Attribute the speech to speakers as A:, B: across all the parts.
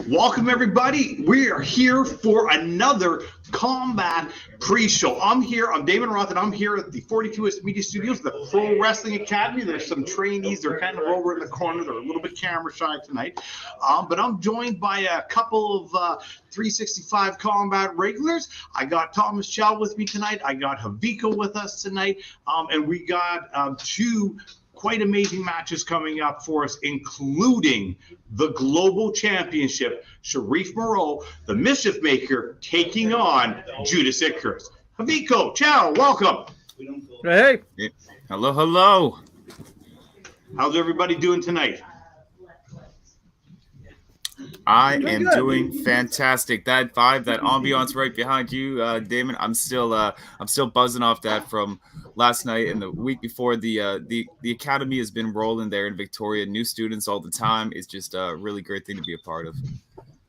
A: Welcome, everybody. We are here for another Combat Pre-Show. I'm Damon Roth, and I'm here at the 42th Media Studios, the Pro Wrestling Academy. There's some trainees. They're kind of over in the corner. They're a little bit camera shy tonight. But I'm joined by a couple of 365 Combat regulars. I got Thomas Chow with me tonight. I got Haviko with us tonight. And we got two quite amazing matches coming up for us, including the Global Championship. Sharif Moreau, the Mischief Maker, taking on Judas Icarus. Haviko, Chow, welcome.
B: Hey.
C: Hello, hello.
A: How's everybody doing tonight?
C: I am doing fantastic. That vibe, that ambiance right behind you, Damon. I'm still buzzing off that from last night and the week before. The academy has been rolling there in Victoria. New students all the time. It's just a really great thing to be a part of.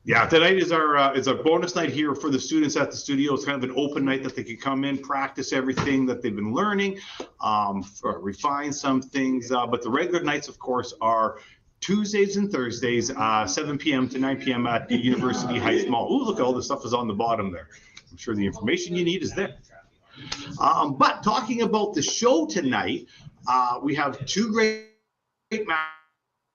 A: Yeah, tonight is our bonus night here for the students at the studio. It's kind of an open night that they can come in, practice everything that they've been learning, refine some things. But the regular nights, of course, are Tuesdays and Thursdays, 7 p.m. to 9 p.m. at the University Heights Mall. Ooh, look, all the stuff is on the bottom there. I'm sure the information you need is there. But talking about the show tonight, we have two great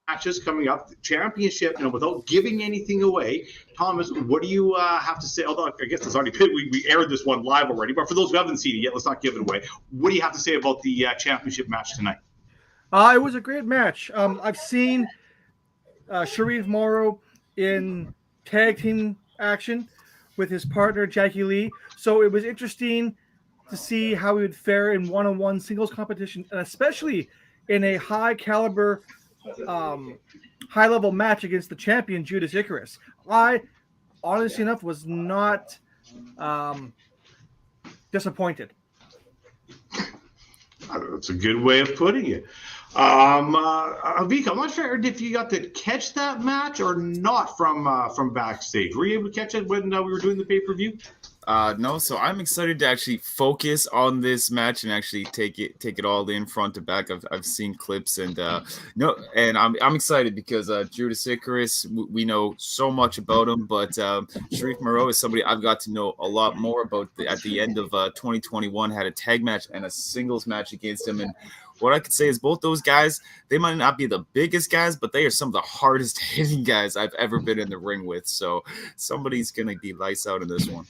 A: matches coming up. The championship, without giving anything away, Thomas, what do you have to say? Although I guess it's already we aired this one live already, but for those who haven't seen it yet, let's not give it away. What do you have to say about the championship match tonight?
B: It was a great match. I've seen Sharif Moreau in tag team action with his partner Jackie Lee, so it was interesting to see how he would fare in one-on-one singles competition, and especially in a high caliber, high level match against the champion Judas Icarus. I, honestly enough, was not disappointed.
A: That's a good way of putting it. Haviko, I'm not sure if you got to catch that match or not from backstage. Were you able to catch it when we were doing the pay-per-view?
C: No, so I'm excited to actually focus on this match and actually take it all in front to back. I've seen clips and I'm excited because Judas Icarus, we know so much about him, but Sharif Moreau is somebody I've got to know a lot more about. At the end of 2021, had a tag match and a singles match against him, and what I could say is both those guys, they might not be the biggest guys, but they are some of the hardest hitting guys I've ever been in the ring with. So somebody's going to be lights out in this one.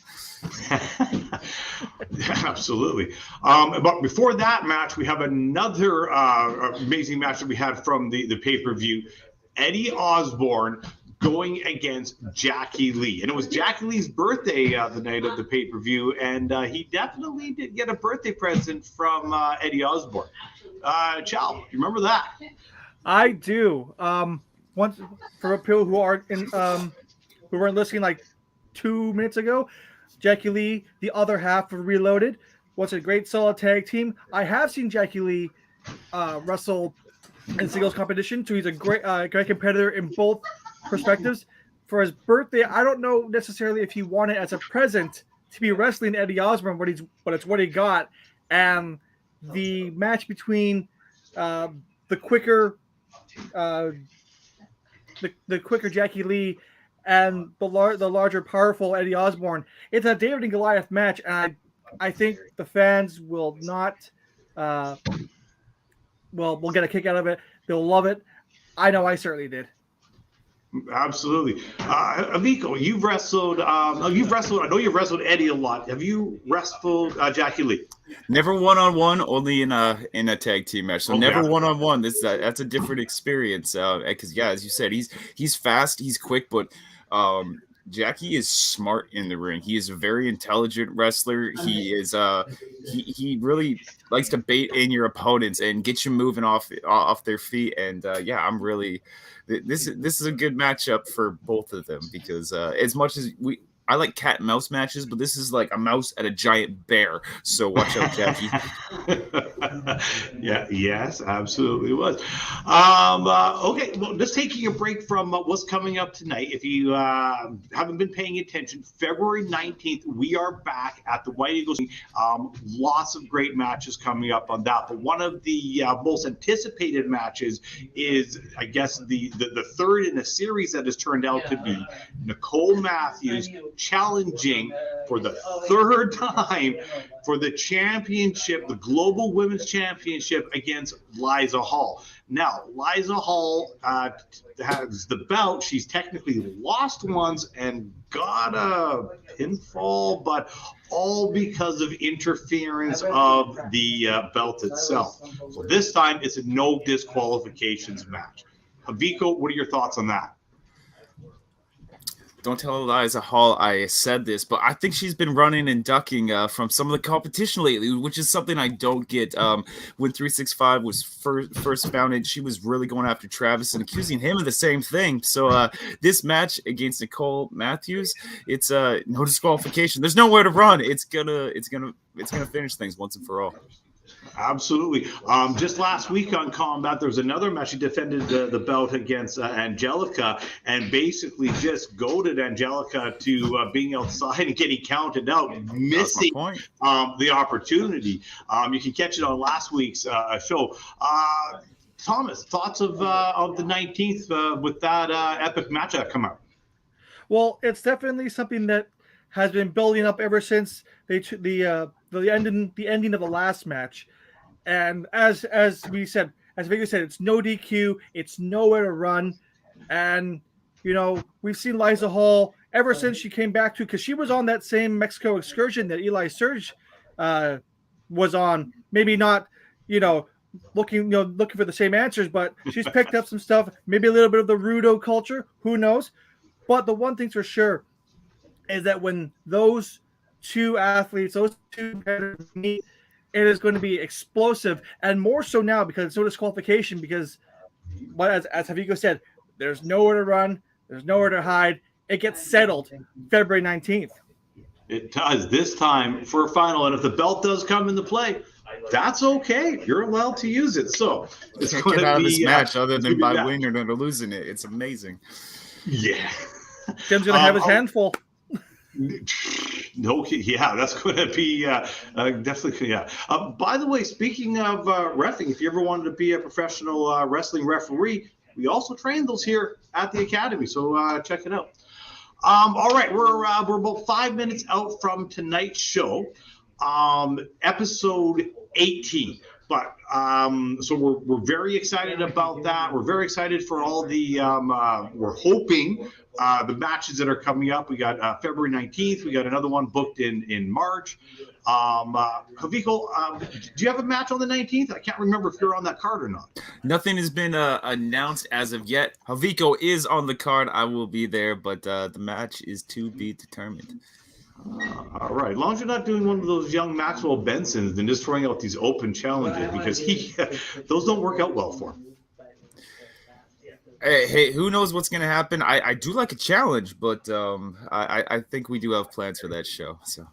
A: Absolutely. But before that match, we have another amazing match that we had from the pay-per-view. Eddie Osbourne going against Jackie Lee. And it was Jackie Lee's birthday the night of the pay-per-view, and he definitely did get a birthday present from Eddie Osbourne. Chow, you remember that?
B: I do. Once for people who aren't in, who weren't listening like 2 minutes ago, Jackie Lee, the other half of Reloaded, was a great solid tag team. I have seen Jackie Lee wrestle in singles competition, so he's a great competitor in both perspectives. For his birthday, I don't know necessarily if he wanted as a present to be wrestling Eddie Osbourne, but it's what he got. And the match between the quicker Jackie Lee and the larger, powerful Eddie Osbourne, it's a David and Goliath match, and I think the fans will not will get a kick out of it. They'll love it. I know I certainly did.
A: Absolutely. Haviko, you've wrestled. I know you've wrestled Eddie a lot. Have you wrestled Jackie Lee?
C: Never one-on-one, only in a tag team match. So never one-on-one. That's a different experience. Because as you said, he's fast, he's quick, but Jackie is smart in the ring. He is a very intelligent wrestler. He is he really likes to bait in your opponents and get you moving off their feet. And I'm really this is a good matchup for both of them because as much as I like cat and mouse matches, but this is like a mouse at a giant bear. So watch out, Jackie.
A: Yeah, yes, absolutely was. Okay, well, just taking a break from what's coming up tonight. If you haven't been paying attention, February 19th, we are back at the White Eagles. Lots of great matches coming up on that. But one of the most anticipated matches is, I guess, the third in a series that has turned out to be Nicole Matthews challenging for the third time for the championship, the Global Women's Championship, against Liza Hall. Now, Liza Hall has the belt. She's technically lost once and got a pinfall, but all because of interference of the belt itself. So this time, it's a no disqualifications match. Haviko, what are your thoughts on that?
C: Don't tell Eliza Hall I said this, but I think she's been running and ducking from some of the competition lately, which is something I don't get. When 365 was first founded, she was really going after Travis and accusing him of the same thing. So this match against Nicole Matthews, it's no disqualification. There's nowhere to run. It's gonna finish things once and for all.
A: Absolutely. Just last week on Combat, there was another match. She defended the belt against Angelica and basically just goaded Angelica to being outside and getting counted out, missing the opportunity. You can catch it on last week's show. Thomas, thoughts of the 19th with that epic match that come out?
B: Well, it's definitely something that has been building up ever since the ending of the last match. And as we said, as Viggo said, it's no DQ, it's nowhere to run. And, you know, we've seen Liza Hall ever since she came back because she was on that same Mexico excursion that Eli Surge was on. Maybe not, looking for the same answers, but she's picked up some stuff, maybe a little bit of the Rudo culture, who knows? But the one thing's for sure is that when those two athletes, those two competitors meet, it is going to be explosive, and more so now because it's no disqualification. Because, but as Haviko said, there's nowhere to run, there's nowhere to hide. It gets settled February 19th.
A: It does this time for a final, and if the belt does come into play, that's okay. You're allowed to use it. So
C: it's going to be this match other than by winning or losing it. It's amazing.
A: Yeah,
B: Tim's going to have his handful.
A: No, yeah, that's going to be definitely, yeah. By the way, speaking of reffing, if you ever wanted to be a professional wrestling referee, we also train those here at the Academy, so check it out. All right, we're about 5 minutes out from tonight's show, episode 18. But so we're very excited about that. We're very excited for all the we're hoping the matches that are coming up. We got February 19th. We got another one booked in March. Haviko, do you have a match on the 19th? I can't remember if you're on that card or not.
C: Nothing has been announced as of yet. Haviko is on the card. I will be there, but the match is to be determined.
A: All right. As long as you're not doing one of those young Maxwell Bensons and just throwing out these open challenges, because those don't work out well for him.
C: Hey, who knows what's going to happen? I do like a challenge, but I think we do have plans for that show. So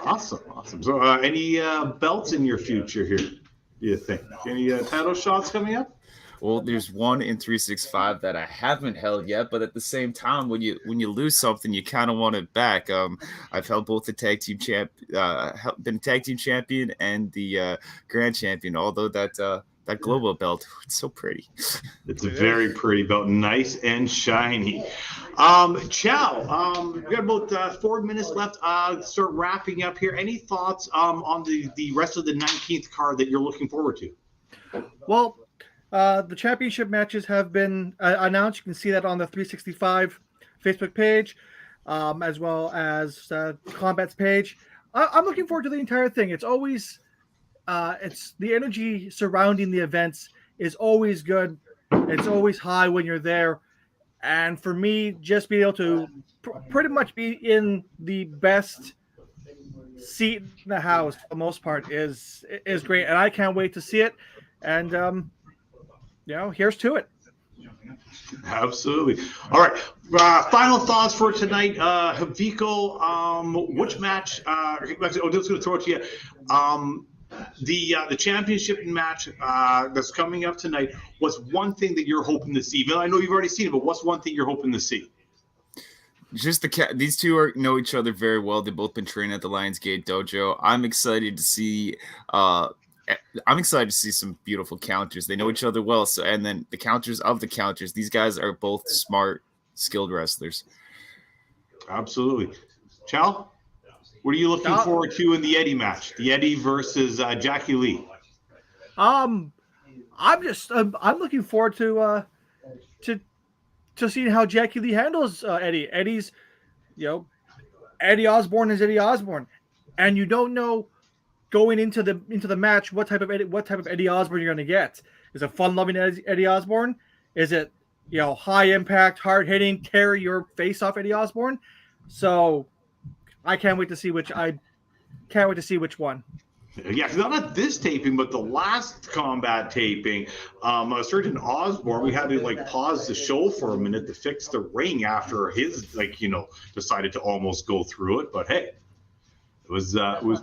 A: Awesome. So any belts in your future here, do you think? Any title shots coming up?
C: Well, there's one in 365 that I haven't held yet, but at the same time, when you lose something, you kind of want it back. I've held both the tag team been tag team champion and the grand champion. Although that global belt, it's so pretty.
A: It's a very pretty belt, nice and shiny. Chow, we got about 4 minutes left. Start wrapping up here. Any thoughts on the rest of the 19th card that you're looking forward to?
B: Well, the championship matches have been announced. You can see that on the 365 Facebook page, as well as Combat's page. I'm looking forward to the entire thing. It's always, it's the energy surrounding the events is always good. It's always high when you're there. And for me, just being able to pretty much be in the best seat in the house for the most part is great. And I can't wait to see it. And, here's to it.
A: Absolutely. All right. Final thoughts for tonight. Haviko, which match? I'm just going to throw it to you. The championship match that's coming up tonight. What's one thing that you're hoping to see? I know you've already seen it, but what's one thing you're hoping to see?
C: Just these two know each other very well. They've both been training at the Lionsgate Dojo. I'm excited to see some beautiful counters. They know each other well. So, and then the counters of the counters. These guys are both smart, skilled wrestlers.
A: Absolutely. Chow, what are you looking forward to in the Eddie match? The Eddie versus Jackie Lee.
B: I'm looking forward to seeing how Jackie Lee handles Eddie. Eddie Osbourne is Eddie Osbourne, and you don't know going into the match what type of Eddie Osbourne you're going to get. Is it fun-loving Eddie Osbourne? Is it high impact, hard hitting, tear your face off Eddie Osbourne? So I can't wait to see which one.
A: Yeah, not at this taping, but the last combat taping, a certain Osbourne, we had to pause the show for a minute to fix the ring after his decided to almost go through it. But hey, it was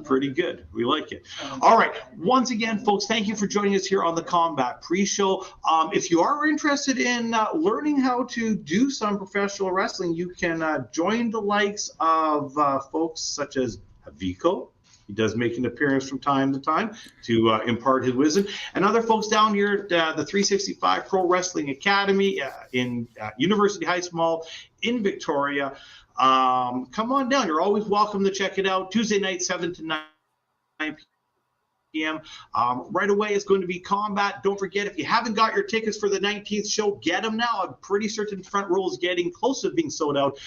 A: pretty good. We like it. All right. Once again, folks, thank you for joining us here on the Combat Pre-Show. If you are interested in learning how to do some professional wrestling, you can join the likes of folks such as Haviko. He does make an appearance from time to time to impart his wisdom. And other folks down here at the 365 Pro Wrestling Academy in University Heights Mall in Victoria. Come on down. You're always welcome to check it out. Tuesday night, 7 to 9 p.m. Right away, it's going to be Combat. Don't forget, if you haven't got your tickets for the 19th show, get them now. I'm pretty certain front row is getting close to being sold out.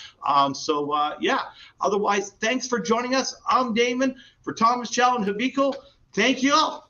A: Yeah. Otherwise, thanks for joining us. I'm Damon. For Thomas, Chow, and Haviko, thank you all.